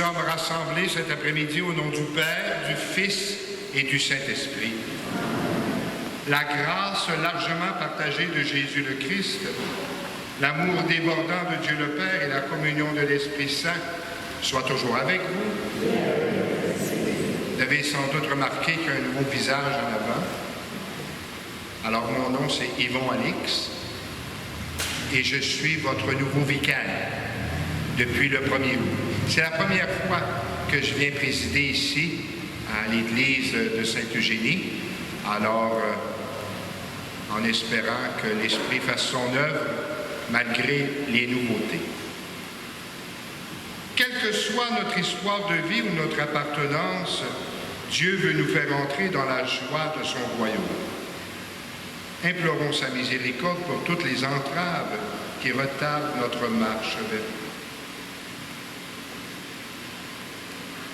sommes rassemblés cet après-midi au nom du Père, du Fils et du Saint-Esprit. La grâce largement partagée de Jésus le Christ, l'amour débordant de Dieu le Père et la communion de l'Esprit Saint soient toujours avec vous. Vous avez sans doute remarqué qu'il y a un nouveau visage en avant. Alors, mon nom, c'est Yvon Alix et je suis votre nouveau vicaire depuis le 1er août. C'est la première fois que je viens présider ici, à l'église de Sainte-Eugénie. Alors, en espérant que l'Esprit fasse son œuvre, malgré les nouveautés. Quelle que soit notre histoire de vie ou notre appartenance, Dieu veut nous faire entrer dans la joie de son royaume. Implorons sa miséricorde pour toutes les entraves qui retardent notre marche vers lui.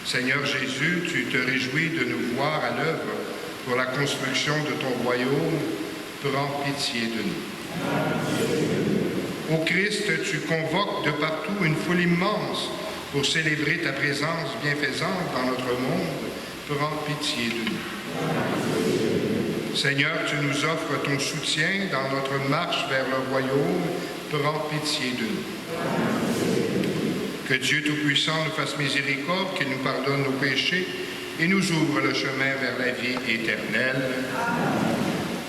Seigneur Jésus, tu te réjouis de nous voir à l'œuvre pour la construction de ton royaume. Prends pitié de nous. Ô Christ, tu convoques de partout une foule immense pour célébrer ta présence bienfaisante dans notre monde. Prends pitié de nous. Seigneur, tu nous offres ton soutien dans notre marche vers le royaume. Prends pitié de nous. Que Dieu Tout-Puissant nous fasse miséricorde, qu'il nous pardonne nos péchés et nous ouvre le chemin vers la vie éternelle.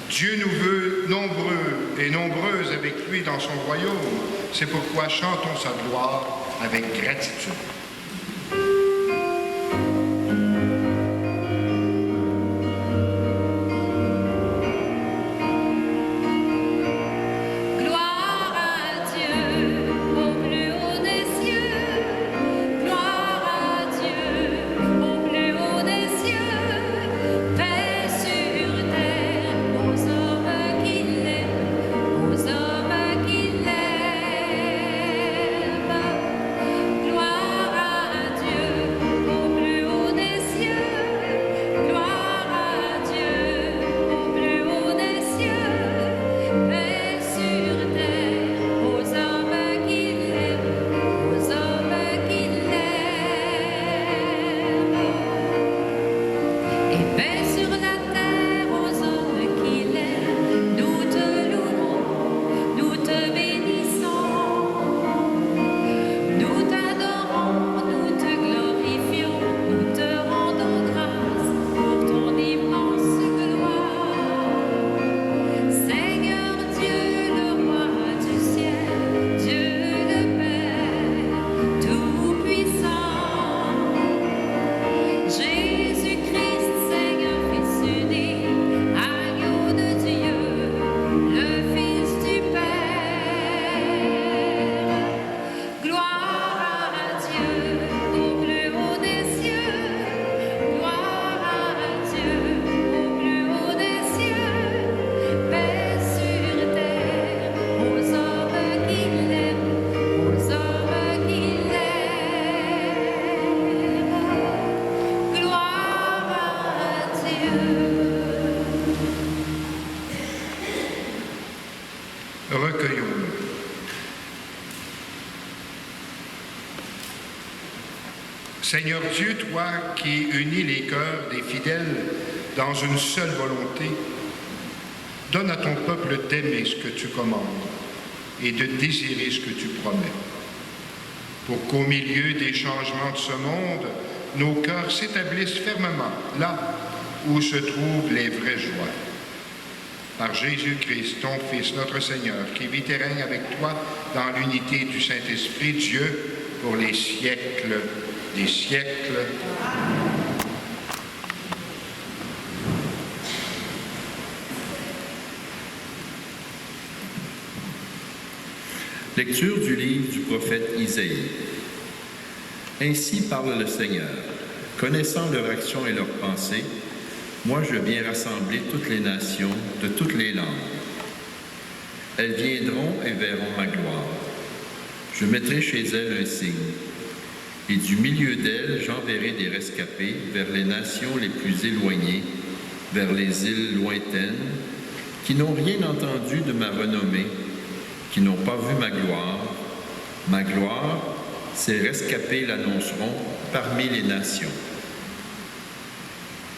Dieu nous veut nombreux et nombreuses avec lui dans son royaume. C'est pourquoi chantons sa gloire avec gratitude. Recueillons-nous. Seigneur Dieu, toi qui unis les cœurs des fidèles dans une seule volonté, donne à ton peuple d'aimer ce que tu commandes et de désirer ce que tu promets, pour qu'au milieu des changements de ce monde, nos cœurs s'établissent fermement là où se trouvent les vraies joies. Par Jésus-Christ, ton Fils, notre Seigneur, qui vit et règne avec toi dans l'unité du Saint-Esprit, Dieu, pour les siècles des siècles. Lecture du livre du prophète Isaïe. Ainsi parle le Seigneur. Connaissant leur action et leurs pensées, moi je viens rassembler toutes les nations de toutes les langues. Elles viendront et verront ma gloire. Je mettrai chez elles un signe, et du milieu d'elles j'enverrai des rescapés vers les nations les plus éloignées, vers les îles lointaines, qui n'ont rien entendu de ma renommée, qui n'ont pas vu ma gloire. Ma gloire, ces rescapés l'annonceront, parmi les nations.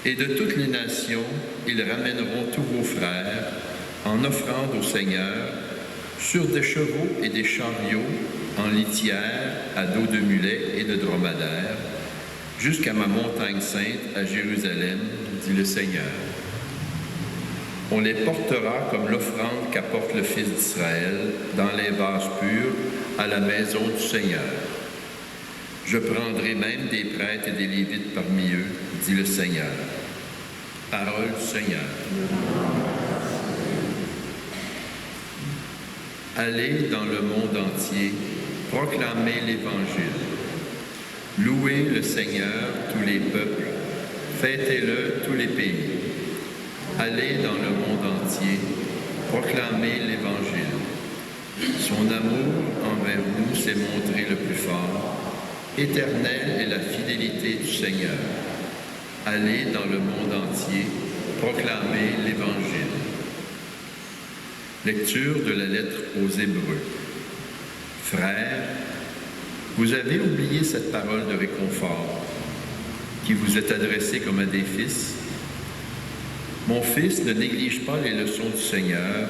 Et de toutes les nations, ils ramèneront tous vos frères en offrande au Seigneur sur des chevaux et des chariots en litière à dos de mulets et de dromadaires, jusqu'à ma montagne sainte à Jérusalem, dit le Seigneur. On les portera comme l'offrande qu'apporte le Fils d'Israël dans les vases purs à la maison du Seigneur. Je prendrai même des prêtres et des Lévites parmi eux, dit le Seigneur. Parole du Seigneur. Allez dans le monde entier, proclamez l'Évangile. Louez le Seigneur, tous les peuples, fêtez-le, tous les pays. Allez dans le monde entier, proclamez l'Évangile. Son amour envers nous s'est montré le plus fort. Éternelle est la fidélité du Seigneur. Allez dans le monde entier, proclamez l'Évangile. Lecture de la lettre aux Hébreux. Frères, vous avez oublié cette parole de réconfort qui vous est adressée comme à des fils. Mon fils, ne néglige pas les leçons du Seigneur,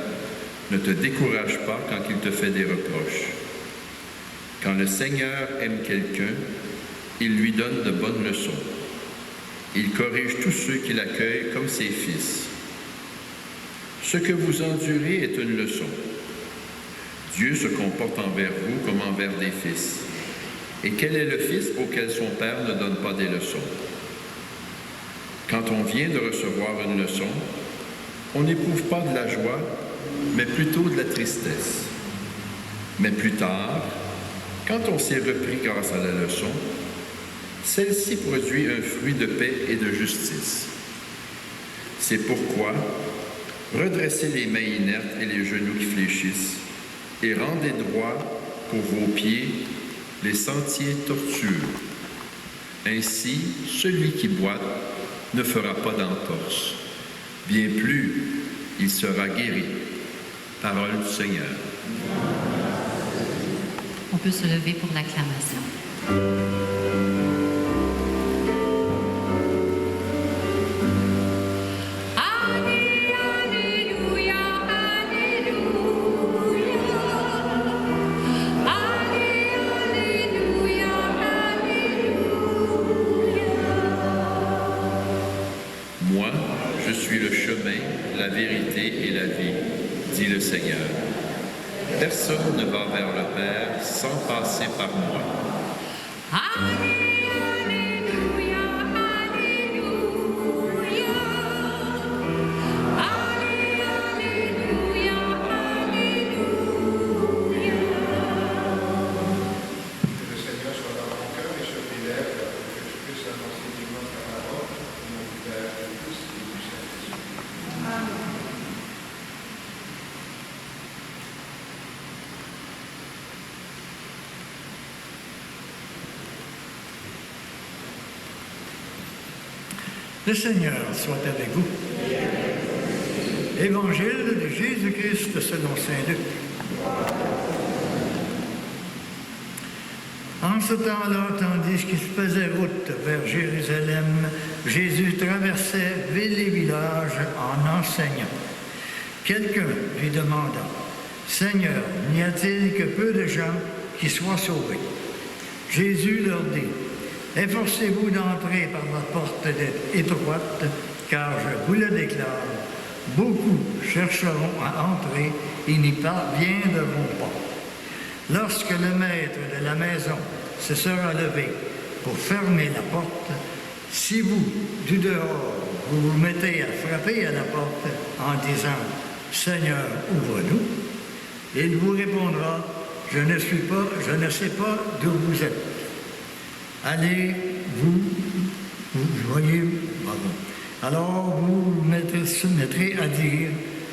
ne te décourage pas quand il te fait des reproches. Quand le Seigneur aime quelqu'un, il lui donne de bonnes leçons. Il corrige tous ceux qui l'accueillent comme ses fils. Ce que vous endurez est une leçon. Dieu se comporte envers vous comme envers des fils. Et quel est le fils auquel son père ne donne pas des leçons? Quand on vient de recevoir une leçon, on n'éprouve pas de la joie, mais plutôt de la tristesse. Mais plus tard, quand on s'est repris grâce à la leçon, celle-ci produit un fruit de paix et de justice. C'est pourquoi redressez les mains inertes et les genoux qui fléchissent, et rendez droit pour vos pieds les sentiers tortueux. Ainsi, celui qui boite ne fera pas d'entorse. Bien plus, il sera guéri. Parole du Seigneur. On peut se lever pour l'acclamation. Moi, je suis le chemin, la vérité et la vie, dit le Seigneur. Personne ne va vers le Père sans passer par moi. Le Seigneur soit avec vous. Évangile de Jésus-Christ selon saint Luc. En ce temps-là, tandis qu'il faisait route vers Jérusalem, Jésus traversait villes et villages en enseignant. Quelqu'un lui demanda, « Seigneur, n'y a-t-il que peu de gens qui soient sauvés? » Jésus leur dit, « Efforcez-vous d'entrer par la porte étroite, car je vous le déclare, beaucoup chercheront à entrer et n'y parviendront pas. Lorsque le maître de la maison se sera levé pour fermer la porte, si vous, du dehors, vous vous mettez à frapper à la porte en disant « Seigneur, ouvre-nous », il vous répondra « Je ne sais pas d'où vous êtes. » Allez, vous voyez, pardon. Alors vous mettrez à dire,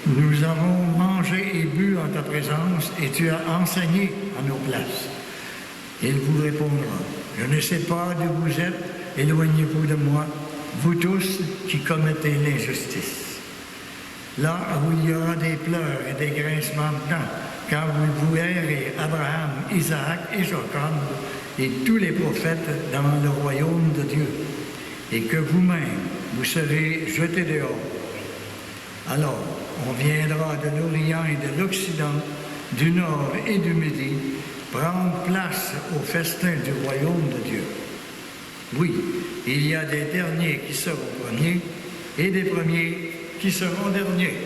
nous avons mangé et bu en ta présence et tu as enseigné à nos places. Il vous répondra, je ne sais pas d'où vous êtes, éloignez-vous de moi, vous tous qui commettez l'injustice. Là où il y aura des pleurs et des grincements de dents, quand vous verrez Abraham, Isaac et Jacob et tous les prophètes dans le royaume de Dieu, et que vous-même, vous serez jetés dehors. Alors, on viendra de l'Orient et de l'Occident, du Nord et du Midi, prendre place au festin du royaume de Dieu. Oui, il y a des derniers qui seront premiers et des premiers qui seront derniers.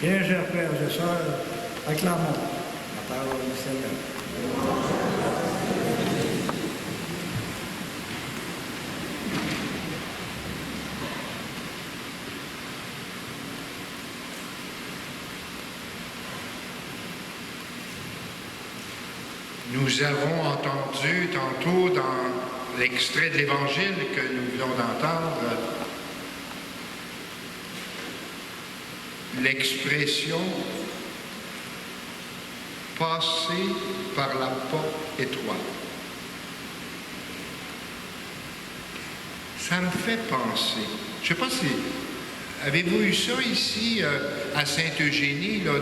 Bien, chers frères et sœurs, acclamons la parole du Seigneur. Nous avons entendu tantôt dans l'extrait de l'Évangile que nous venons d'entendre l'expression « passer par la porte étroite ». Ça me fait penser, je ne sais pas si, avez-vous eu ça ici à Sainte-Eugénie, là,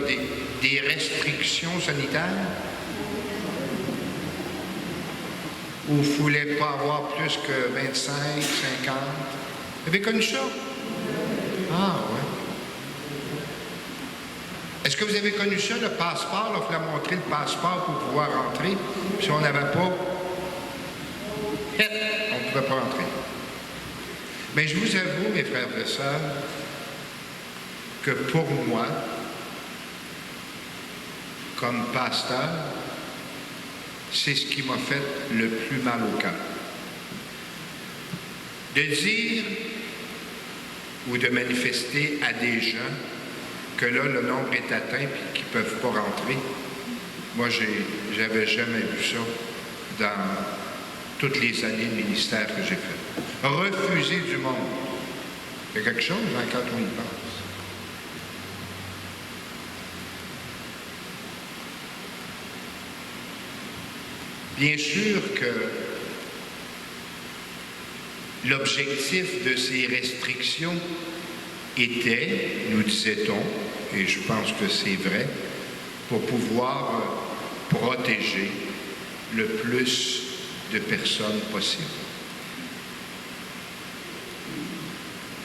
des restrictions sanitaires? Où il ne fallait pas avoir plus que 25, 50. Vous avez connu ça? Ah, oui. Est-ce que vous avez connu ça, le passeport? Là, il fallait montrer le passeport pour pouvoir rentrer. Si on n'avait pas, on ne pouvait pas rentrer. Mais je vous avoue, mes frères et sœurs, que pour moi, comme pasteur, c'est ce qui m'a fait le plus mal au cœur. De dire ou de manifester à des gens que là, le nombre est atteint et qu'ils ne peuvent pas rentrer. Moi, j'avais jamais vu ça dans toutes les années de ministère que j'ai fait. Refuser du monde. C'est quelque chose, hein, quand on y pense. Bien sûr que l'objectif de ces restrictions était, nous disait-on, et je pense que c'est vrai, pour pouvoir protéger le plus de personnes possible.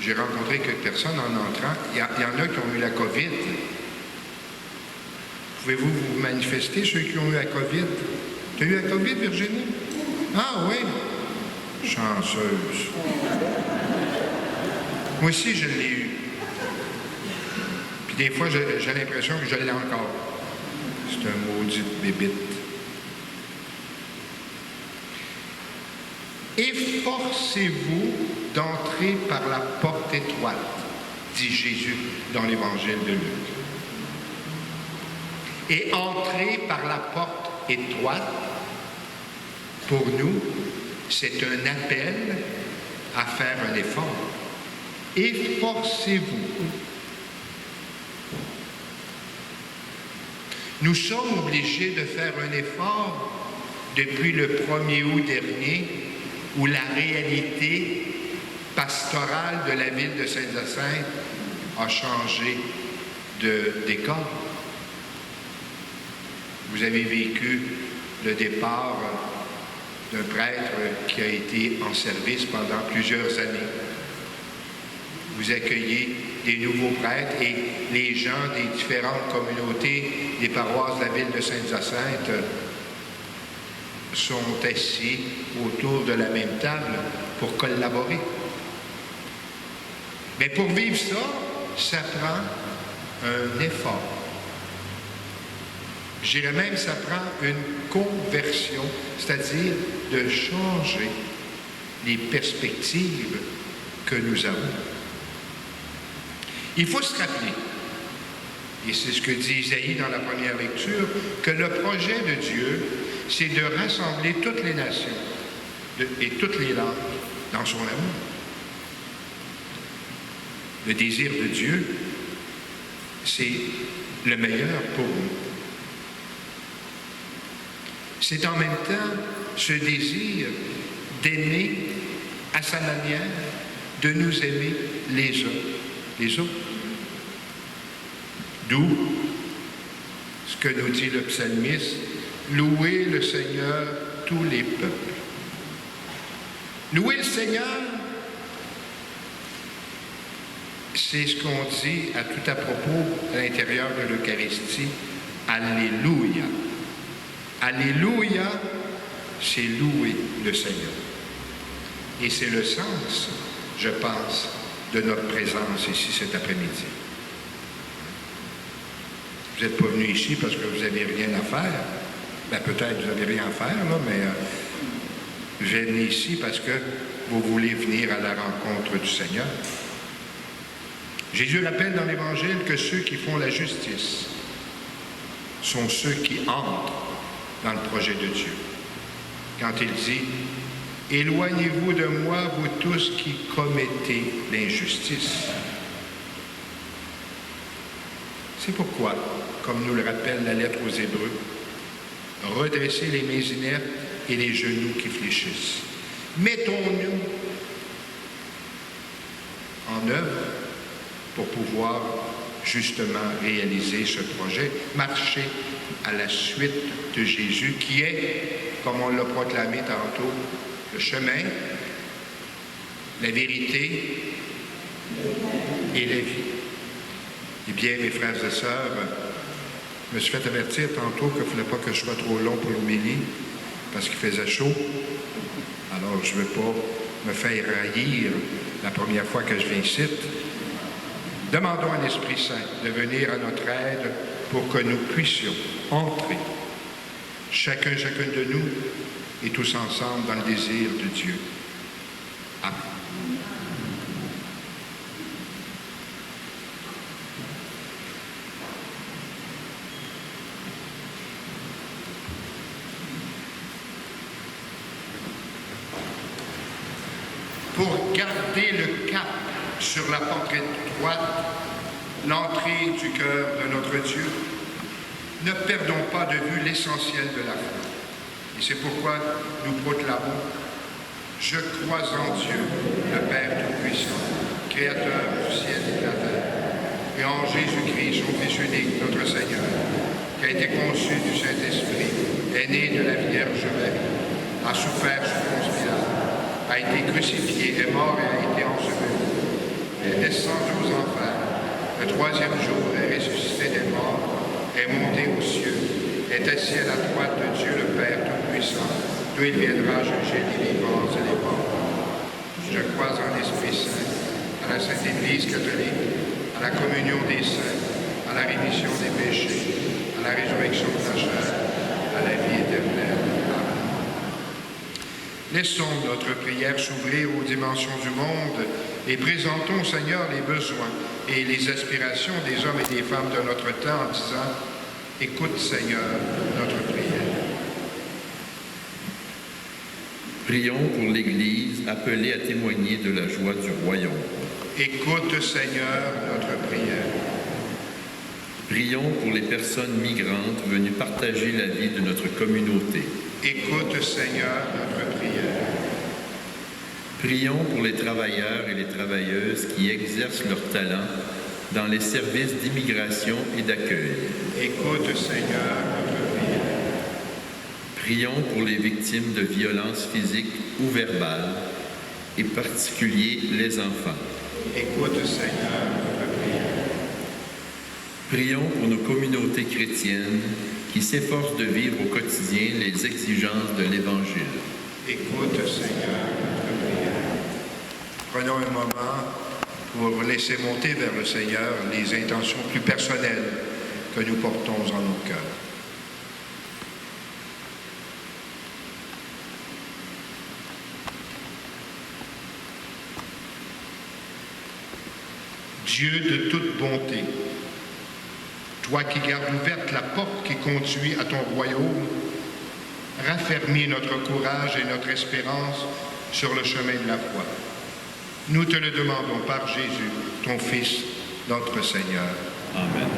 J'ai rencontré quelques personnes en entrant. Il y en a qui ont eu la COVID. Pouvez-vous vous manifester, ceux qui ont eu la COVID? Tu as eu la COVID, Virginie? Ah oui? Chanceuse. Moi aussi, je l'ai eu. Puis des fois, j'ai l'impression que je l'ai encore. C'est un maudit bébite. Efforcez-vous d'entrer par la porte étroite, dit Jésus dans l'Évangile de Luc. Et entrer par la porte étroite, pour nous, c'est un appel à faire un effort. Efforcez-vous. Nous sommes obligés de faire un effort depuis le 1er août dernier, où la réalité pastorale de la ville de Saint-Hyacinthe a changé de décor. Vous avez vécu le départ d'un prêtre qui a été en service pendant plusieurs années. Vous accueillez des nouveaux prêtres et les gens des différentes communautés des paroisses de la ville de Saint-Hyacinthe sont assis autour de la même table pour collaborer. Mais pour vivre ça, ça prend un effort. Je dirais même, ça prend une conversion, c'est-à-dire de changer les perspectives que nous avons. Il faut se rappeler, et c'est ce que dit Isaïe dans la première lecture, que le projet de Dieu, c'est de rassembler toutes les nations et toutes les langues dans son amour. Le désir de Dieu, c'est le meilleur pour nous. C'est en même temps ce désir d'aimer à sa manière, de nous aimer les autres. D'où ce que nous dit le psalmiste, louez le Seigneur tous les peuples. Louer le Seigneur, c'est ce qu'on dit à tout à propos à l'intérieur de l'Eucharistie. Alléluia. Alléluia, c'est louer le Seigneur. Et c'est le sens, je pense, de notre présence ici cet après-midi. Vous n'êtes pas venu ici parce que vous n'avez rien à faire. Ben, peut-être que vous n'avez rien à faire, là, mais vous êtes venu ici parce que vous voulez venir à la rencontre du Seigneur. Jésus rappelle dans l'Évangile que ceux qui font la justice sont ceux qui entrent dans le projet de Dieu. Quand il dit « Éloignez-vous de moi, vous tous qui commettez l'injustice ». C'est pourquoi, comme nous le rappelle la lettre aux Hébreux, redressez les mains inertes et les genoux qui fléchissent. Mettons-nous en œuvre pour pouvoir justement réaliser ce projet, marcher à la suite de Jésus, qui est, comme on l'a proclamé tantôt, le chemin, la vérité et la vie. Eh bien, mes frères et sœurs, je me suis fait avertir tantôt qu'il ne fallait pas que je sois trop long pour l'homélie, parce qu'il faisait chaud. Alors, je ne veux pas me faire haïr la première fois que je viens ici. Demandons à l'Esprit Saint de venir à notre aide pour que nous puissions entrer, chacune de nous, et tous ensemble dans le désir de Dieu. Amen. Pour garder le cap sur la porte étroite, l'entrée du cœur de notre Dieu, ne perdons pas de vue l'essentiel de la foi. Et c'est pourquoi nous proclamons « Je crois en Dieu, le Père Tout-Puissant, Créateur du ciel et de la terre, et en Jésus-Christ, son Fils unique, notre Seigneur, qui a été conçu du Saint-Esprit, est né de la Vierge Marie, a souffert sous Ponce Pilate, a été crucifié, est mort et a été enseveli, est descendu aux enfers, le troisième jour est ressuscité des morts, est monté aux cieux, est assis à la droite de Dieu le Père Tout-Puissant, d'où il viendra juger les vivants et les morts. Je crois en l'Esprit Saint, à la Sainte Église catholique, à la communion des saints, à la rémission des péchés, à la résurrection de la chair, à la vie éternelle. Laissons notre prière s'ouvrir aux dimensions du monde et présentons au Seigneur les besoins et les aspirations des hommes et des femmes de notre temps en disant « Écoute, Seigneur, notre prière ». Prions pour l'Église appelée à témoigner de la joie du royaume. Écoute, Seigneur, notre prière. Prions pour les personnes migrantes venues partager la vie de notre communauté. Écoute, Seigneur, notre prière. Prions pour les travailleurs et les travailleuses qui exercent leur talent dans les services d'immigration et d'accueil. Écoute, Seigneur, notre prière. Prions pour les victimes de violences physiques ou verbales, et particulier les enfants. Écoute, Seigneur, notre prière. Prions pour nos communautés chrétiennes qui s'efforcent de vivre au quotidien les exigences de l'Évangile. Écoute, Seigneur, notre prière. Prenons un moment pour laisser monter vers le Seigneur les intentions plus personnelles que nous portons en nos cœurs. Dieu de toute bonté, toi qui gardes ouverte la porte qui conduit à ton royaume, raffermis notre courage et notre espérance sur le chemin de la foi. Nous te le demandons par Jésus, ton Fils, notre Seigneur. Amen.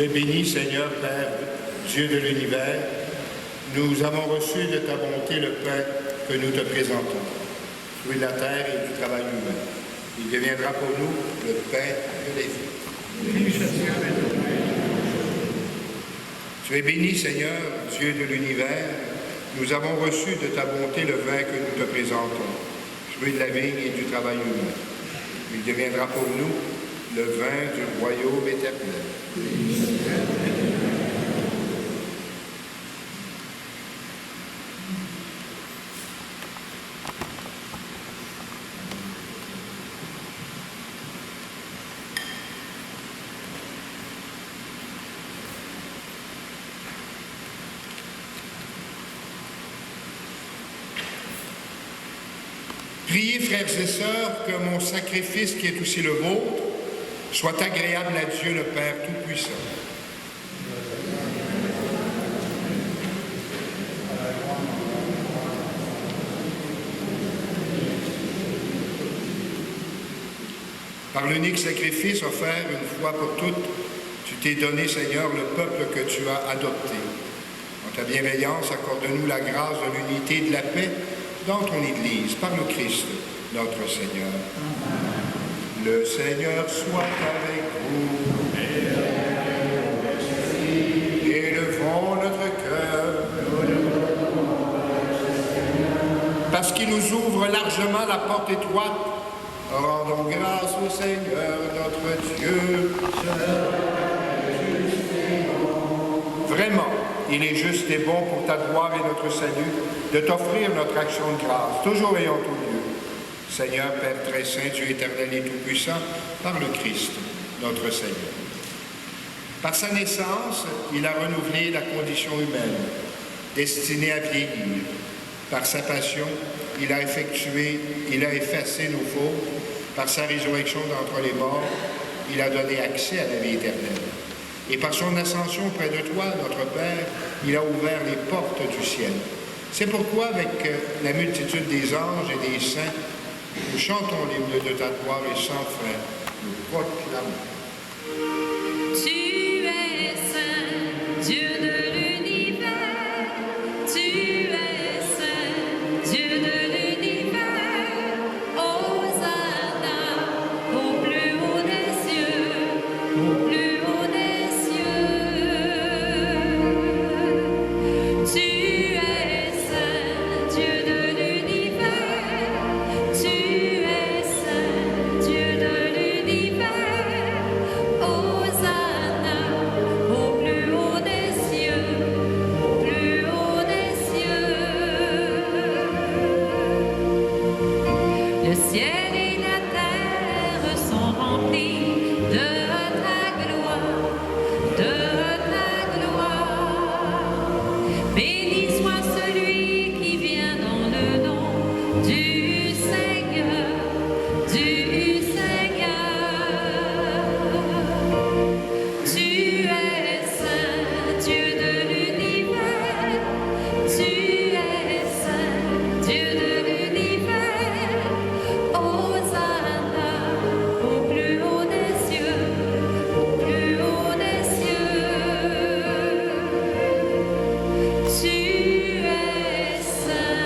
Tu es béni, Seigneur, Père, Dieu de l'univers. Nous avons reçu de ta bonté le pain que nous te présentons, fruit de la terre et du travail humain. Il deviendra pour nous le pain de la vie. Tu es béni, Seigneur, Dieu de l'univers. Nous avons reçu de ta bonté le vin que nous te présentons, fruit de la vigne et du travail humain. Il deviendra pour nous le vin du royaume éternel. Priez, frères et sœurs, que mon sacrifice, qui est aussi le vôtre, soit agréable à Dieu le Père Tout-Puissant. Par l'unique sacrifice offert une fois pour toutes, tu t'es donné, Seigneur, le peuple que tu as adopté. En ta bienveillance, accorde-nous la grâce de l'unité et de la paix dans ton Église, par le Christ, notre Seigneur. Le Seigneur soit avec vous. Élevons notre cœur. Parce qu'il nous ouvre largement la porte étroite, rendons grâce au Seigneur, notre Dieu. Vraiment, il est juste et bon pour ta gloire et notre salut de t'offrir notre action de grâce, toujours ayant tout lieu. Seigneur, Père très saint, Dieu éternel et tout-puissant, par le Christ, notre Seigneur. Par sa naissance, il a renouvelé la condition humaine, destinée à vieillir. Par sa passion, il a effacé nos fautes. Par sa résurrection d'entre les morts, il a donné accès à la vie éternelle. Et par son ascension près de toi, notre Père, il a ouvert les portes du ciel. C'est pourquoi, avec la multitude des anges et des saints, nous chantons l'hymne de ta gloire et sans fin, nous proclamons. Tu es saint, Dieu de l'univers. Tu es saint, Dieu de l'univers. Hosanna au plus haut des cieux, au plus haut des cieux. Tu es saint, Dieu de l'univers. Tu es saint, Dieu de l'univers. Hosanna au plus haut des cieux, au plus haut des cieux. Le ciel et la terre sont remplis de ta gloire, de ta gloire. Béni soit celui qui vient dans le nom du Seigneur, du Seigneur. Tu es saint, Dieu de l'univers. Tu es saint, Dieu de l'univers. Hosanna au plus haut des cieux, au plus haut des cieux. Tu es saint.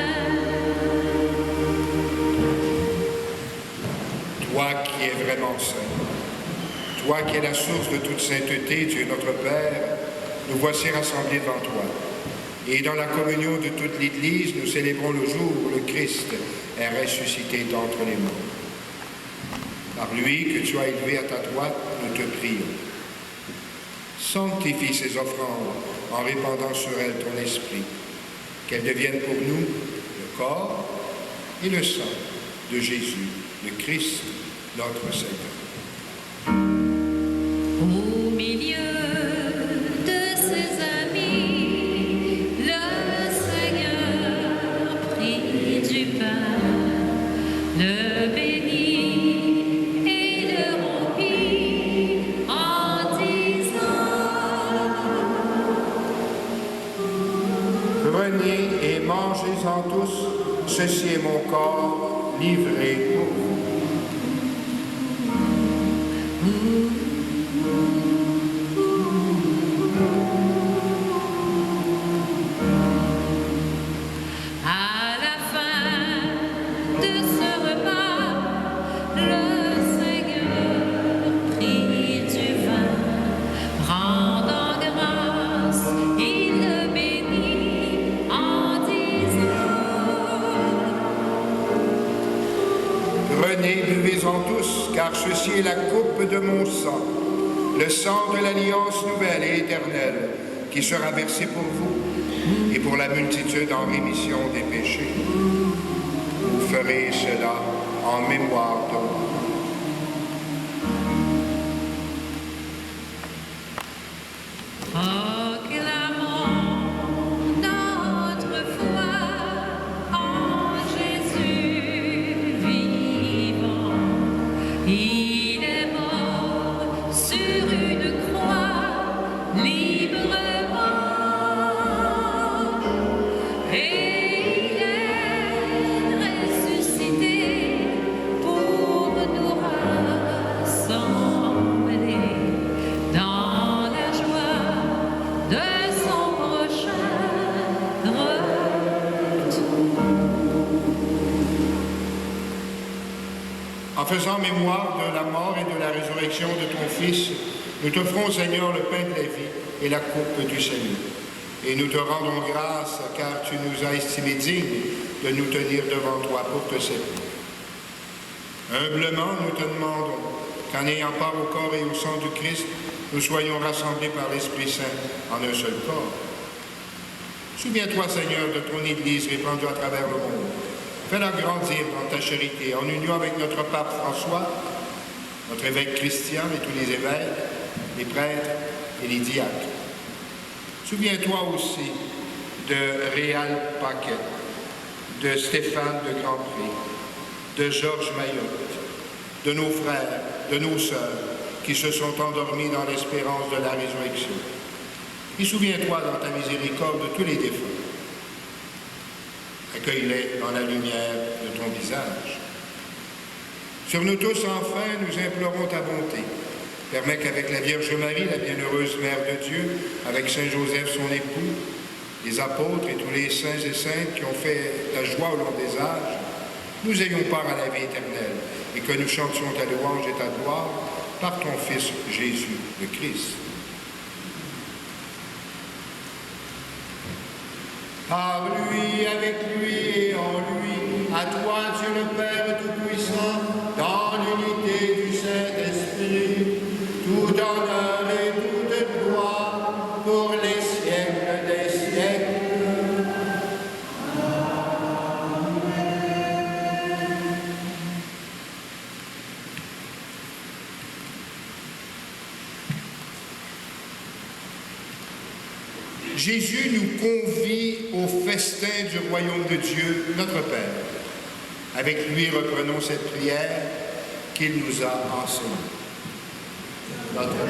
Toi qui es vraiment saint, toi qui es la source de toute sainteté, Dieu notre Père, nous voici rassemblés devant toi. Et dans la communion de toute l'Église, nous célébrons le jour où le Christ est ressuscité d'entre les morts. Par lui que tu as élevé à ta droite, nous te prions. Sanctifie ces offrandes en répandant sur elles ton esprit, qu'elles deviennent pour nous le corps et le sang de Jésus, le Christ, notre Seigneur. Au milieu de ses amis, le Seigneur prit du pain, le bénit et le rompit en disant: Prenez et mangez-en tous, ceci est mon corps livré pour vous. Prenez, buvez-en tous, car ceci est la coupe de mon sang, le sang de l'alliance nouvelle et éternelle, qui sera versé pour vous et pour la multitude en rémission des péchés. Vous ferez cela en mémoire de moi. Proclamons notre foi en Jésus vivant. Il est mort sur une croix librement et il est ressuscité pour nous rassembler dans la joie de son prochain retour. En faisant mémoire de la mort et de la résurrection de ton Fils, nous t'offrons, Seigneur, le pain de la vie et la coupe du salut. Et nous te rendons grâce, car tu nous as estimés dignes de nous tenir devant toi pour te servir. Humblement, nous te demandons qu'en ayant part au corps et au sang du Christ, nous soyons rassemblés par l'Esprit Saint en un seul corps. Souviens-toi, Seigneur, de ton Église répandue à travers le monde. Fais-la grandir dans ta charité, en union avec notre pape François, notre évêque Christian et tous les évêques, les prêtres et les diacres. Souviens-toi aussi de Réal Paquet, de Stéphane de Grandpré, de Georges Mayotte, de nos frères, de nos sœurs qui se sont endormis dans l'espérance de la résurrection. Et souviens-toi dans ta miséricorde de tous les défunts. Accueille-les dans la lumière de ton visage. Sur nous tous, enfin, nous implorons ta bonté. Permets qu'avec la Vierge Marie, la bienheureuse Mère de Dieu, avec Saint Joseph, son époux, les apôtres et tous les saints et saintes qui ont fait ta joie au long des âges, nous ayons part à la vie éternelle et que nous chantions ta louange et ta gloire par ton Fils Jésus le Christ. Par lui, avec lui et en lui, à toi, Dieu le Père Tout-Puissant, dans l'unité du Saint-Esprit, tout honneur et toute gloire pour les siècles des siècles. Jésus nous convie au festin du royaume de Dieu, notre Père. Avec lui, reprenons cette prière qu'il nous a enseignée. Notre Père.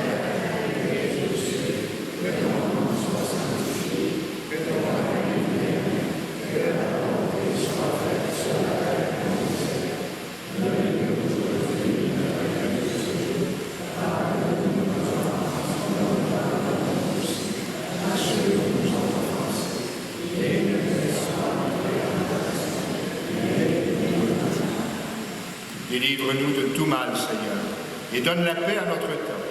Délivre-nous de tout mal, Seigneur, et donne la paix à notre temps.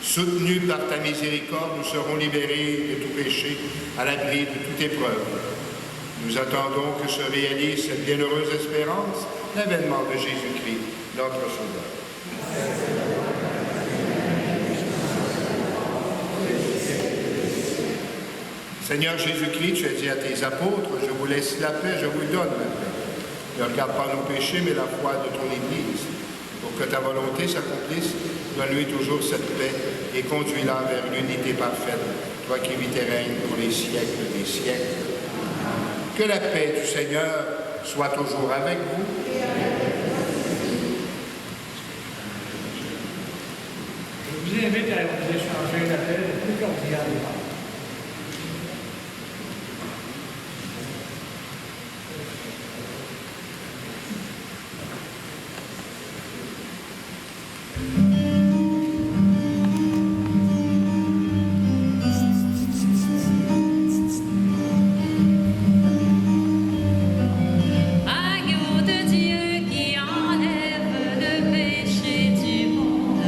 Soutenus par ta miséricorde, nous serons libérés de tout péché, à l'abri de toute épreuve. Nous attendons que se réalise cette bienheureuse espérance, l'avènement de Jésus-Christ, notre Sauveur. Seigneur Jésus-Christ, tu as dit à tes apôtres, je vous laisse la paix, je vous donne la paix. Ne regarde pas nos péchés, mais la foi de ton Église. Pour que ta volonté s'accomplisse, donne-lui toujours cette paix et conduis-la vers l'unité parfaite, toi qui vis et règnes pour les siècles des siècles. Que la paix du Seigneur soit toujours avec vous. Je vous invite à vous échanger la paix le plus cordialement. Agneau de Dieu qui enlève le péché du monde,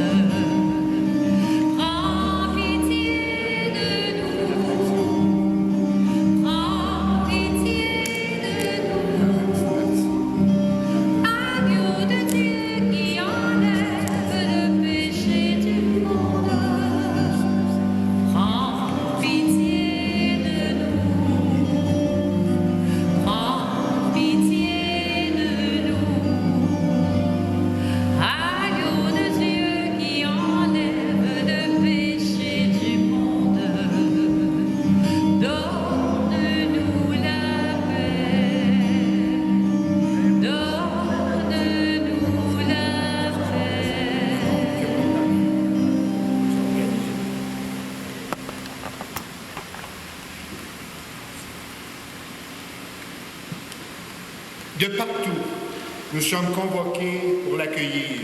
prends pitié de De partout, nous sommes convoqués pour l'accueillir.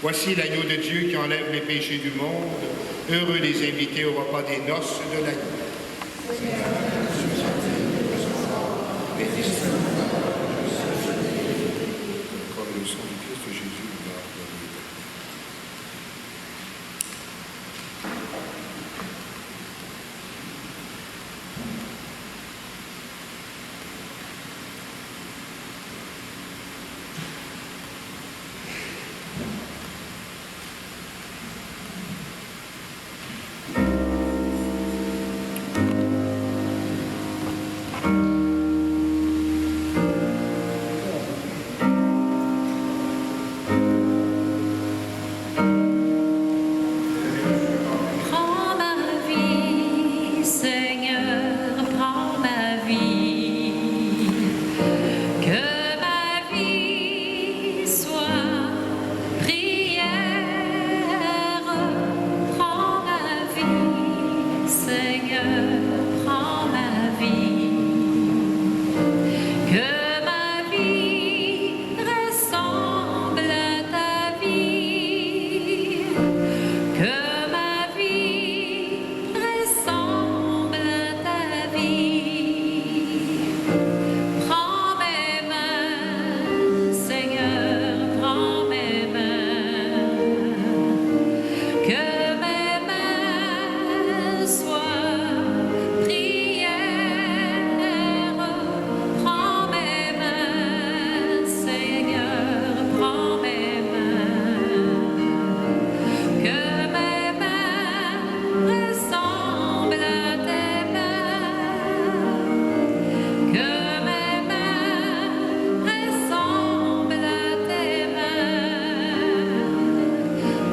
Voici l'agneau de Dieu qui enlève les péchés du monde. Heureux les invités au repas des noces de l'agneau. Comme le sang du Christ Jésus, nous a ordonné. Prends ma vie, Seigneur, prends ma vie. Que ma vie soit prière. Prends ma vie, Seigneur, prends ma vie. Que ma vie ressemble à ta vie. Que ma vie ressemble à ta vie. Prends mes mains, Seigneur, prends mes mains. Que mes mains soient prières. Prends mes mains, Seigneur, prends mes mains. Que mes mains ressemblent à tes mains. Que mes mains ressemblent à tes mains.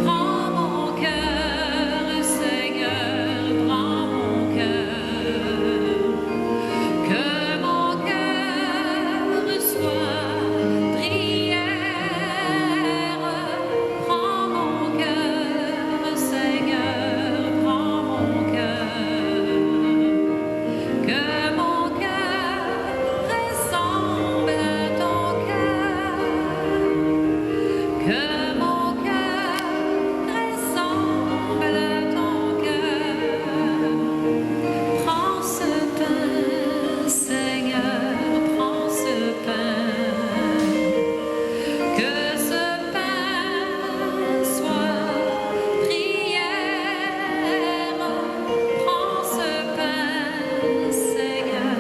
Prends mon cœur, Seigneur, prends mon cœur. Que mon cœur soit prière. Prends mon cœur, Seigneur, prends mon cœur. Que mon cœur ressemble à ton cœur. Que mon cœur ressemble à ton cœur. Prends ce pain, Seigneur, prends ce pain. Que ce pain soit prière. Prends ce pain, Seigneur,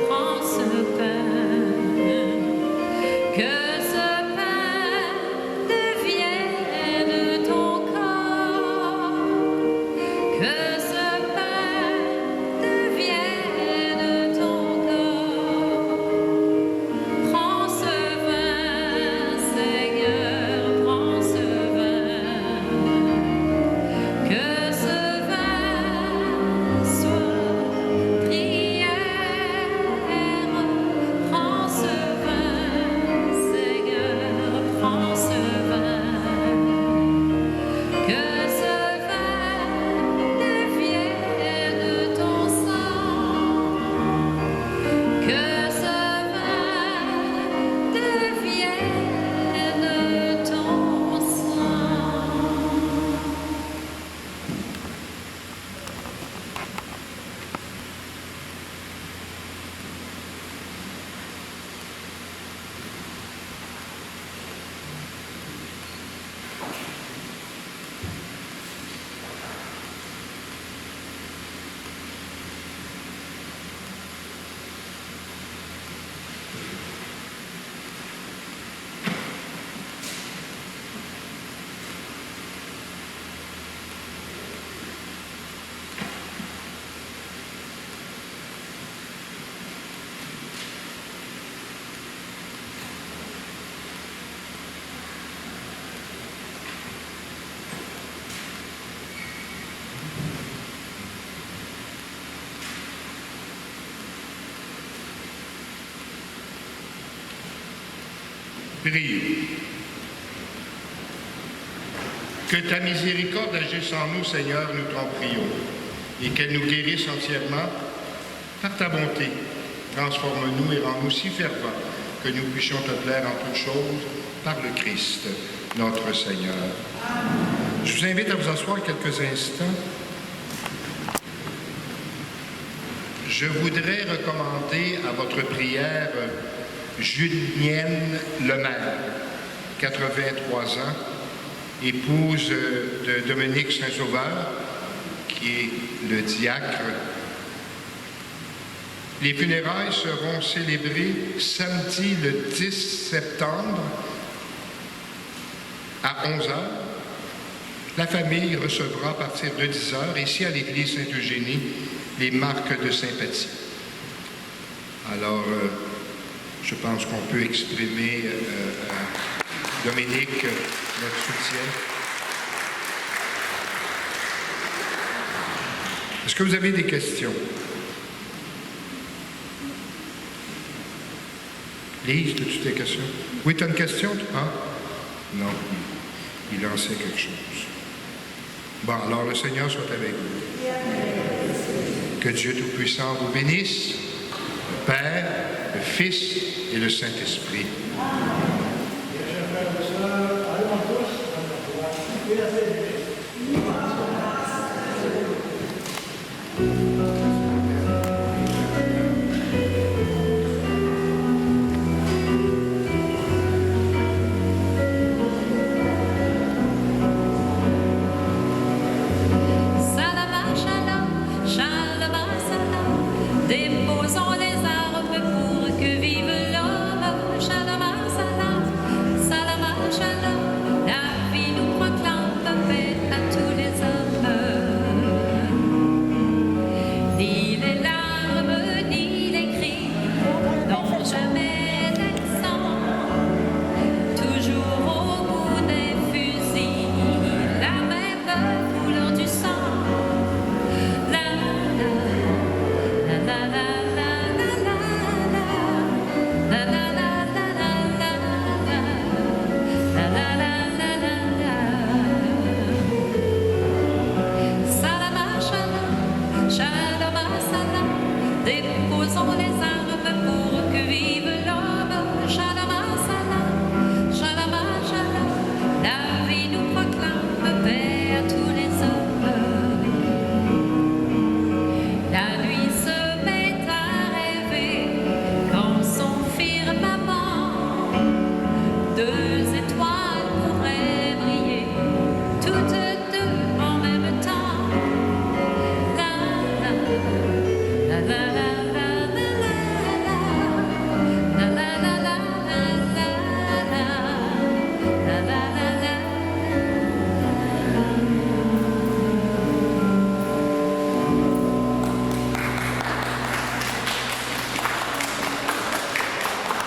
prends ce pain. Que ce pain devienne ton corps. Que ce pain devienne ton corps. Prends ce vin, Seigneur, prends ce vin. Que ce vin soit prière. Prends ce vin, Seigneur, prends ce vin. Que ce vin devienne ton sang. Que ce vin devienne ton sang. Prions. Que ta miséricorde agisse en nous, Seigneur, nous t'en prions, et qu'elle nous guérisse entièrement par ta bonté. Transforme-nous et rends-nous si fervents que nous puissions te plaire en toutes choses par le Christ, notre Seigneur. Je vous invite à vous asseoir quelques instants. Je voudrais recommander à votre prière Julienne Lemaire, 83 ans, épouse de Dominique Saint-Sauveur, qui est le diacre. Les funérailles seront célébrées samedi le 10 septembre à 11h. La famille recevra à partir de 10h, ici à l'église Sainte-Eugénie, les marques de sympathie. Alors, je pense qu'on peut exprimer à Dominique notre soutien. Est-ce que vous avez des questions? Lise, as-tu des questions? Oui, tu as une question? Ah? Non, il lançait quelque chose. Bon, alors le Seigneur soit avec vous. Que Dieu Tout-Puissant vous bénisse, le Père, le Fils et le Saint-Esprit. Déposons les armes pour que vive l'homme. Shalom, salam, salam, shalom. La vie nous proclame paix à tous les hommes. Ni les larmes, ni les cris n'ont jamais d'accent. Toujours au bout des fusils, la même couleur du sang. Déposons les armes pour que vive l'homme. Shalom, salam, shalom, shalom. La vie nous proclame paix à tous les hommes. La nuit se met à rêver quand son firmament de